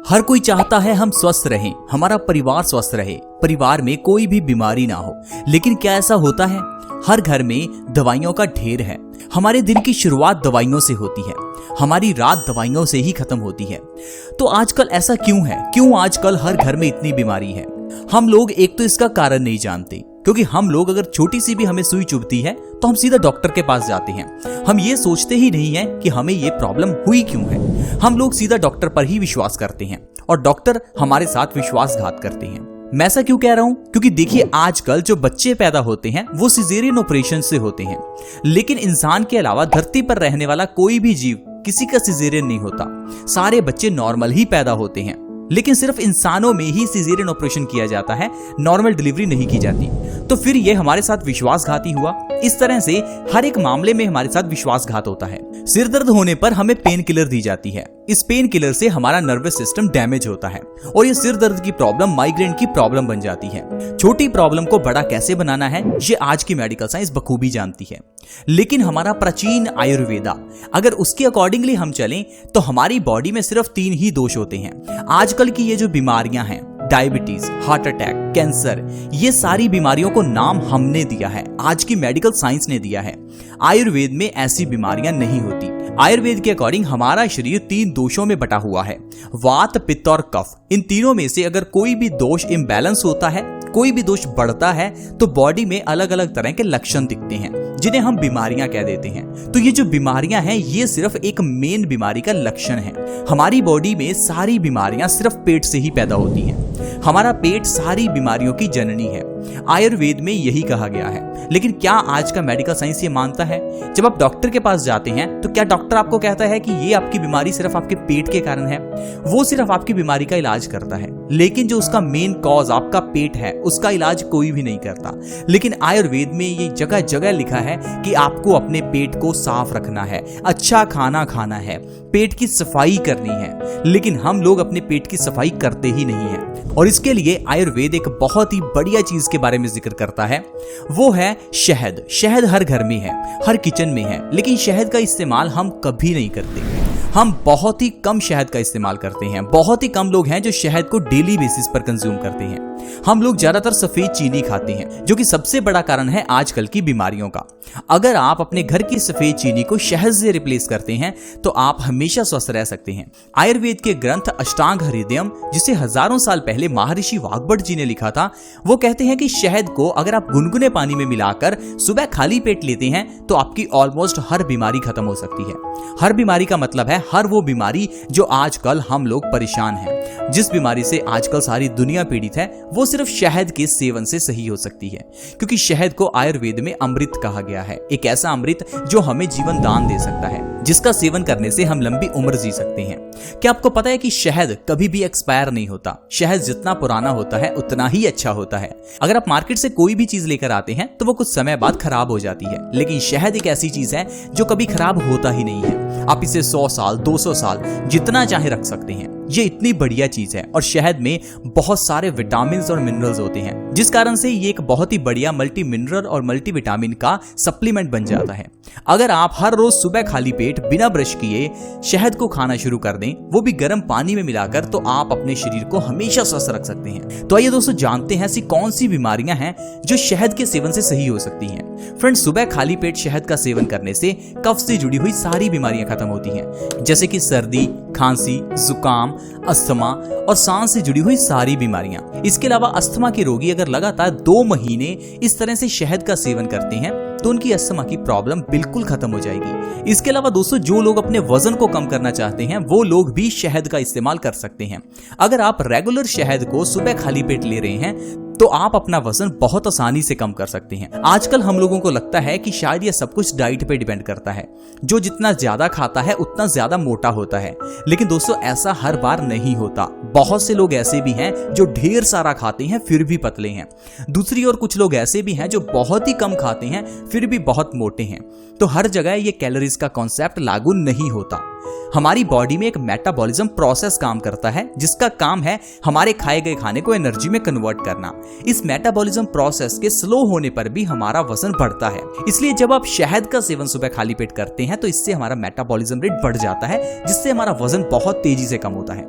हर कोई चाहता है हम स्वस्थ रहें, हमारा परिवार स्वस्थ रहे, परिवार में कोई भी बीमारी ना हो। लेकिन क्या ऐसा होता है? हर घर में दवाइयों का ढेर है। हमारे दिन की शुरुआत दवाइयों से होती है, हमारी रात दवाइयों से ही खत्म होती है। तो आजकल ऐसा क्यों है? क्यों आजकल हर घर में इतनी बीमारी है? हम लोग एक तो इसका कारण नहीं जानते, क्योंकि हम लोग अगर छोटी सी भी हमें सुई चुभती है तो हम सीधा डॉक्टर के पास जाते हैं। हम ये सोचते ही नहीं है कि हमें ये प्रॉब्लम हुई क्यों है। हम लोग सीधा डॉक्टर पर ही विश्वास करते हैं और डॉक्टर हमारे साथ विश्वासघात करते हैं। मैं ऐसा क्यों कह रहा हूं? क्योंकि देखिए, आजकल जो बच्चे पैदा होते हैं वो सिजेरियन ऑपरेशन से होते हैं, लेकिन इंसान के अलावा धरती पर रहने वाला कोई भी जीव किसी का सिजेरियन नहीं होता। सारे बच्चे नॉर्मल ही पैदा होते हैं, लेकिन सिर्फ इंसानों में ही सिजेरियन ऑपरेशन किया जाता है, नॉर्मल डिलीवरी नहीं की जाती। तो फिर ये हमारे साथ विश्वासघाती हुआ। इस तरह से हर एक मामले में हमारे साथ विश्वासघात होता है। सिर दर्द होने पर हमें पेन किलर दी जाती है। इस पेन किलर से हमारा नर्वस सिस्टम डैमेज होता है और ये सिर दर्द की प्रॉब्लम माइग्रेन की प्रॉब्लम बन जाती है। छोटी प्रॉब्लम को बड़ा कैसे बनाना है ये आज की मेडिकल साइंस बखूबी जानती है। लेकिन हमारा प्राचीन आयुर्वेदा, अगर उसके अकॉर्डिंगली हम चलें तो हमारी बॉडी में सिर्फ 3 ही दोष होते हैं। आजकल की ये जो बीमारियां हैं, डायबिटीज, हार्ट अटैक, कैंसर, ये सारी बीमारियों को नाम हमने दिया है, आज की मेडिकल साइंस ने दिया है। आयुर्वेद में ऐसी बीमारियां नहीं होती। आयुर्वेद के अकॉर्डिंग हमारा शरीर 3 दोषों में बटा हुआ है, वात, पित्त और कफ। इन तीनों में से अगर कोई भी दोष इम्बैलेंस होता है, कोई भी दोष बढ़ता है, तो बॉडी में अलग अलग तरह के लक्षण दिखते हैं, जिन्हें हम बीमारियां कह देते हैं। तो ये जो बीमारियां हैं ये सिर्फ एक मेन बीमारी का लक्षण है। हमारी बॉडी में सारी बीमारियां सिर्फ पेट से ही पैदा होती हैं। हमारा पेट सारी बीमारियों की जननी है। आयुर्वेद में यही कहा गया है। लेकिन क्या आज का मेडिकल साइंस ये मानता है? जब आप डॉक्टर के पास जाते हैं तो क्या डॉक्टर आपको कहता है कि ये आपकी बीमारी सिर्फ आपके पेट के कारण है? वो सिर्फ आपकी बीमारी का इलाज करता है, लेकिन जो उसका मेन कॉज आपका पेट है उसका इलाज कोई भी नहीं करता। लेकिन आयुर्वेद में ये जगह जगह लिखा है कि आपको अपने पेट को साफ रखना है, अच्छा खाना खाना है, पेट की सफाई करनी है। लेकिन हम लोग अपने पेट की सफाई करते ही नहीं है। और इसके लिए आयुर्वेद एक बहुत ही बढ़िया चीज के बारे में जिक्र करता है, वो है शहद। शहद हर घर में है, हर किचन में है, लेकिन शहद का इस्तेमाल हम कभी नहीं करते। हम बहुत ही कम शहद का इस्तेमाल करते हैं। बहुत ही कम लोग हैं जो शहद को डेली बेसिस पर कंज्यूम करते हैं। हम लोग ज्यादातर सफेद चीनी खाते हैं, जो कि सबसे बड़ा कारण है आजकल की बीमारियों का। अगर आप अपने घर की सफेद चीनी को शहद से रिप्लेस करते हैं तो आप हमेशा स्वस्थ रह सकते हैं। आयुर्वेद के ग्रंथ अष्टांग हृदयम, जिसे हजारों साल पहले महर्षि वाग्भट जी ने लिखा था, वो कहते हैं कि शहद को अगर आप गुनगुने पानी में मिलाकर सुबह खाली पेट लेते हैं तो आपकी ऑलमोस्ट हर बीमारी खत्म हो सकती है। हर बीमारी का मतलब है हर वो बीमारी जो आजकल हम लोग परेशान हैं। जिस बीमारी से आजकल सारी दुनिया पीड़ित है वो सिर्फ शहद के सेवन से सही हो सकती है, क्योंकि शहद को आयुर्वेद में अमृत कहा गया है। एक ऐसा अमृत जो हमें जीवन दान दे सकता है, जिसका सेवन करने से हम लंबी उम्र जी सकते हैं। क्या आपको पता है कि शहद कभी भी एक्सपायर नहीं होता? शहद जितना पुराना होता है उतना ही अच्छा होता है। अगर आप मार्केट से कोई भी चीज लेकर आते हैं तो वो कुछ समय बाद खराब हो जाती है, लेकिन शहद एक ऐसी चीज है जो कभी खराब होता ही नहीं है। आप इसे 100 साल, 200 साल जितना चाहे रख सकते हैं। ये इतनी बढ़िया चीज है। और शहद में बहुत सारे विटामिन और मिनरल्स होते हैं, जिस कारण से ये एक बहुत ही बढ़िया मल्टी मिनरल और मल्टी विटामिन का सप्लीमेंट बन जाता है। अगर आप हर रोज सुबह खाली पेट बिना ब्रश किए शहद को खाना शुरू कर दें, वो भी गर्म पानी में मिलाकर, तो आप अपने शरीर को हमेशा स्वस्थ रख सकते हैं। तो आइए दोस्तों जानते हैं ऐसी कौन सी बीमारियां हैं जो शहद के सेवन से सही हो सकती हैं। फ्रेंड्स, सुबह खाली पेट शहद का सेवन करने से कफ से जुड़ी हुई सारी बीमारियां खत्म होती हैं, जैसे कि सर्दी, खांसी, जुकाम, अस्थमा और सांस से जुड़ी हुई सारी बीमारियां। इसके अलावा अस्थमा के रोगी अगर लगातार 2 महीने इस तरह से शहद का सेवन करते हैं तो उनकी अस्थमा की प्रॉब्लम बिल्कुल खत्म हो जाएगी। इसके अलावा दोस्तों, जो लोग अपने वजन को कम करना चाहते हैं वो लोग भी शहद का इस्तेमाल कर सकते हैं। अगर आप रेगुलर शहद को सुबह खाली पेट ले रहे हैं तो आप अपना वजन बहुत आसानी से कम कर सकते हैं। आजकल हम लोगों को लगता है कि शायद ये सब कुछ डाइट पे डिपेंड करता है, जो जितना ज्यादा खाता है उतना ज्यादा मोटा होता है। लेकिन दोस्तों, ऐसा हर बार नहीं होता। बहुत से लोग ऐसे भी हैं जो ढेर सारा खाते हैं फिर भी पतले हैं। दूसरी ओर कुछ लोग ऐसे भी हैं जो बहुत ही कम खाते हैं फिर भी बहुत मोटे हैं। तो हर जगह ये कैलोरीज का कॉन्सेप्ट लागू नहीं होता। हमारी बॉडी में एक मेटाबॉलिज्म प्रोसेस काम करता है, जिसका काम है हमारे खाए गए खाने को एनर्जी में कन्वर्ट करना। इस मेटाबॉलिज्म प्रोसेस के स्लो होने पर भी हमारा वजन बढ़ता है। इसलिए जब आप शहद का सेवन सुबह खाली पेट करते हैं तो इससे हमारा मेटाबॉलिज्म रेट बढ़ जाता है, जिससे हमारा वजन बहुत तेजी से कम होता है।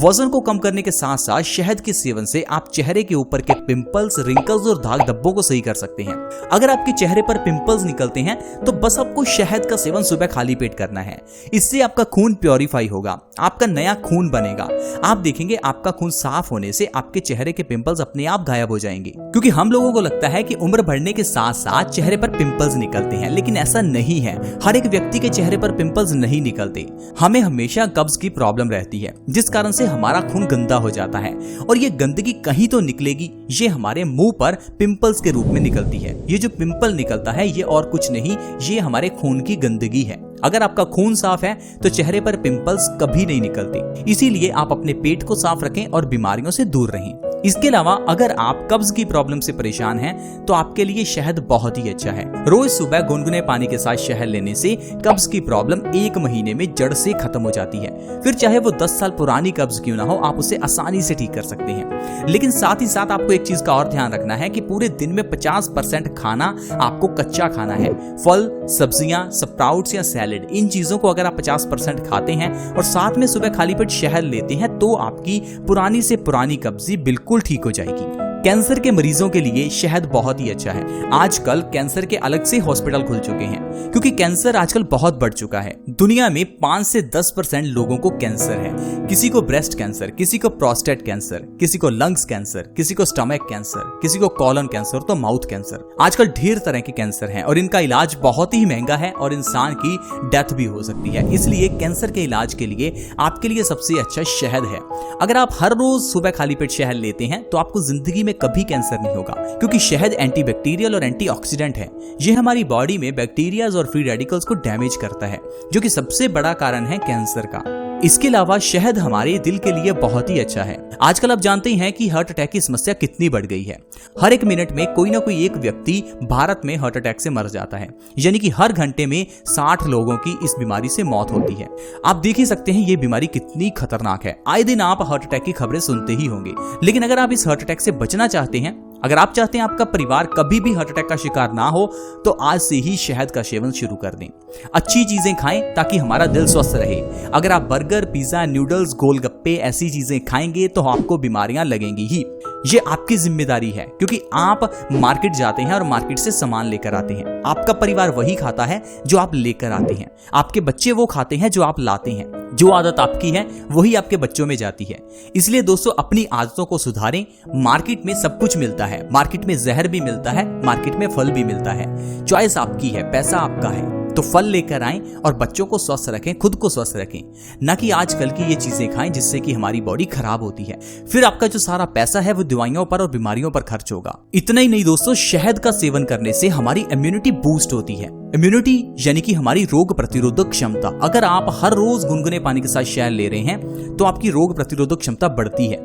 वजन को कम करने के साथ साथ शहद के सेवन से आप चेहरे के ऊपर के पिंपल्स, रिंकल्स और दाग धब्बों को सही कर सकते हैं। अगर आपके चेहरे पर पिंपल्स निकलते हैं तो बस आपको शहद का सेवन सुबह खाली पेट करना है। इससे आपका खून प्योरीफाई होगा, आपका नया खून बनेगा। आप देखेंगे आपका खून साफ होने से आपके चेहरे के पिंपल्स अपने आप गायब हो जाएंगे। क्योंकि हम लोगों को लगता है कि उम्र बढ़ने के साथ साथ चेहरे पर पिंपल्स निकलते हैं, लेकिन ऐसा नहीं है। हर एक व्यक्ति के चेहरे पर पिंपल्स नहीं निकलते। हमें हमेशा कब्ज की प्रॉब्लम रहती है, जिस कारण से हमारा खून गंदा हो जाता है और ये गंदगी कहीं तो निकलेगी। ये हमारे मुंह पर पिंपल्स के रूप में निकलती है। ये जो पिंपल निकलता है ये और कुछ नहीं, ये हमारे खून की गंदगी है। अगर आपका खून साफ है तो चेहरे पर पिंपल्स कभी नहीं निकलते। इसीलिए आप अपने पेट को साफ रखें और बीमारियों से दूर रहें। इसके अलावा अगर आप कब्ज की प्रॉब्लम से परेशान हैं तो आपके लिए शहद बहुत ही अच्छा है। रोज सुबह गुनगुने पानी के साथ शहद लेने से कब्ज की प्रॉब्लम 1 महीने में जड़ से खत्म हो जाती है। फिर चाहे वो 10 साल पुरानी कब्ज क्यों ना हो, आप उसे आसानी से ठीक कर सकते हैं। लेकिन साथ ही साथ आपको एक चीज का और ध्यान रखना है कि पूरे दिन में 50% खाना आपको कच्चा खाना है। फल, सब्जियां, स्प्राउट्स या सैलेड, इन चीजों को अगर आप 50% खाते हैं और साथ में सुबह खाली पेट शहद लेते हैं तो आपकी पुरानी से पुरानी कब्जी बिल्कुल ठीक हो जाएगी। कैंसर के मरीजों के लिए शहद बहुत ही अच्छा है। आजकल कैंसर के अलग से हॉस्पिटल खुल चुके हैं, क्योंकि कैंसर आजकल बहुत बढ़ चुका है। दुनिया में 5 से 10% लोगों को कैंसर है। किसी को ब्रेस्ट कैंसर, किसी को प्रोस्टेट कैंसर, किसी को लंग्स कैंसर, किसी को स्टमक कैंसर, किसी को कॉलन कैंसर, तो माउथ कैंसर। आजकल ढेर तरह के कैंसर हैं और इनका इलाज बहुत ही महंगा है और इंसान की डेथ भी हो सकती है। इसलिए कैंसर के इलाज के लिए आपके लिए सबसे अच्छा शहद है। अगर आप हर रोज सुबह खाली पेट शहद लेते हैं तो आपको जिंदगी में कभी कैंसर नहीं होगा, क्योंकि शहद एंटीबैक्टीरियल और एंटीऑक्सीडेंट है। यह हमारी बॉडी में बैक्टीरियाज और फ्री रेडिकल्स को डैमेज करता है, जो कि सबसे बड़ा कारण है कैंसर का। इसके अलावा शहद हमारे दिल के लिए बहुत ही अच्छा है। आजकल आप जानते हैं कि हार्ट अटैक की समस्या कितनी बढ़ गई है। हर एक मिनट में कोई ना कोई एक व्यक्ति भारत में हार्ट अटैक से मर जाता है, यानी कि हर घंटे में 60 लोगों की इस बीमारी से मौत होती है। आप देख ही सकते हैं ये बीमारी कितनी खतरनाक है। आए दिन आप हार्ट अटैक की खबरें सुनते ही होंगे। लेकिन अगर आप इस हार्ट अटैक से बचना चाहते हैं, अगर आप चाहते हैं आपका परिवार कभी भी हार्ट अटैक का शिकार ना हो, तो आज से ही शहद का सेवन शुरू कर दें। अच्छी चीजें खाएं ताकि हमारा दिल स्वस्थ रहे। अगर आप बर्गर, पिज्जा, नूडल्स, गोलगप्पे ऐसी चीजें खाएंगे तो आपको बीमारियां लगेंगी ही। ये आपकी जिम्मेदारी है, क्योंकि आप मार्केट जाते हैं और मार्केट से सामान लेकर आते हैं। आपका परिवार वही खाता है जो आप लेकर आते हैं। आपके बच्चे वो खाते हैं जो आप लाते हैं। जो आदत आपकी है वही आपके बच्चों में जाती है। इसलिए दोस्तों अपनी आदतों को सुधारें। मार्केट में सब कुछ मिलता है, मार्केट में जहर भी मिलता है, मार्केट में फल भी मिलता है। चॉइस आपकी है, पैसा आपका है, तो फल लेकर आएं और बच्चों को स्वस्थ रखें, खुद को स्वस्थ रखें। ना कि आजकल की ये चीजें खाएं जिससे कि हमारी बॉडी खराब होती है। फिर आपका जो सारा पैसा है वो दवाइयों पर और बीमारियों पर खर्च होगा। इतना ही नहीं दोस्तों, शहद का सेवन करने से हमारी इम्यूनिटी बूस्ट होती है। इम्यूनिटी यानी कि हमारी रोग प्रतिरोधक क्षमता। अगर आप हर रोज गुनगुने पानी के साथ शहद ले रहे हैं तो आपकी रोग प्रतिरोधक क्षमता बढ़ती है।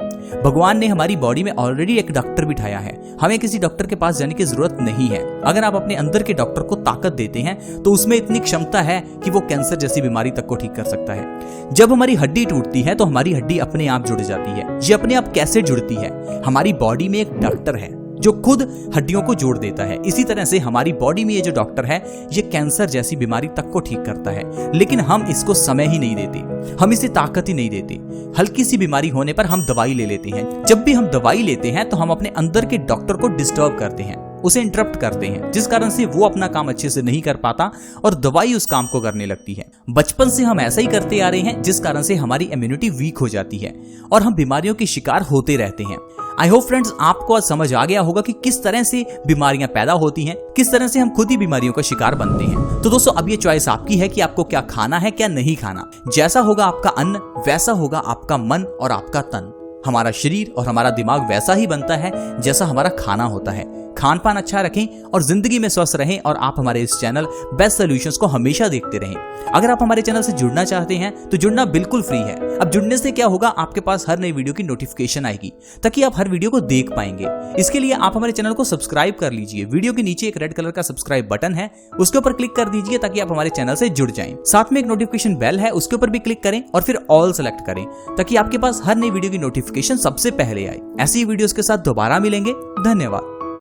भगवान ने हमारी बॉडी में ऑलरेडी एक डॉक्टर बिठाया है, हमें किसी डॉक्टर के पास जाने की जरूरत नहीं है। अगर आप अपने अंदर के डॉक्टर को ताकत देते हैं तो उसमें इतनी क्षमता है कि वो कैंसर जैसी बीमारी तक को ठीक कर सकता है। जब हमारी हड्डी टूटती है तो हमारी हड्डी अपने आप जुड़ जाती है। ये अपने आप कैसे जुड़ती है? हमारी बॉडी में एक डॉक्टर है जो खुद हड्डियों को जोड़ देता है। इसी तरह से हमारी बॉडी में ये जो डॉक्टर है ये कैंसर जैसी बीमारी तक को ठीक करता है, लेकिन हम इसको समय ही नहीं देते, हम इसे ताकत ही नहीं देते। हल्की सी बीमारी होने पर हम दवाई ले लेते हैं। जब भी हम दवाई लेते हैं तो हम अपने अंदर के डॉक्टर को डिस्टर्ब करते हैं, उसे इंटरप्ट करते हैं, जिस कारण से वो अपना काम अच्छे से नहीं कर पाता और दवाई उस काम को करने लगती है। बचपन से हम ऐसा ही करते आ रहे हैं, जिस कारण से हमारी इम्यूनिटी वीक हो जाती है और हम बीमारियों के शिकार होते रहते हैं। आई होप फ्रेंड्स आपको आज समझ आ गया होगा कि किस तरह से बीमारियां पैदा होती हैं, किस तरह से हम खुद ही बीमारियों का शिकार बनते हैं। तो दोस्तों अब ये चॉइस आपकी है कि आपको क्या खाना है, क्या नहीं खाना। जैसा होगा आपका अन्न वैसा होगा आपका मन और आपका तन। हमारा शरीर और हमारा दिमाग वैसा ही बनता है जैसा हमारा खाना होता है। खान पान अच्छा रखें और जिंदगी में स्वस्थ रहें और आप हमारे इस चैनल बेस्ट सॉल्यूशंस को हमेशा देखते रहें। अगर आप हमारे चैनल से जुड़ना चाहते हैं तो जुड़ना बिल्कुल फ्री है। अब जुड़ने से क्या होगा, आपके पास हर नई वीडियो की नोटिफिकेशन आएगी ताकि आप हर वीडियो को देख पाएंगे। इसके लिए आप हमारे चैनल को सब्सक्राइब कर लीजिए। वीडियो के नीचे एक रेड कलर का सब्सक्राइब बटन है, उसके ऊपर क्लिक कर दीजिए ताकि आप हमारे चैनल से जुड़ जाएं। साथ में एक नोटिफिकेशन बेल है, उसके ऊपर भी क्लिक करें और फिर ऑल सेलेक्ट करें ताकि आपके पास हर नई वीडियो की नोटिफिकेशन सबसे पहले आए। ऐसी वीडियोस के साथ दोबारा मिलेंगे। धन्यवाद।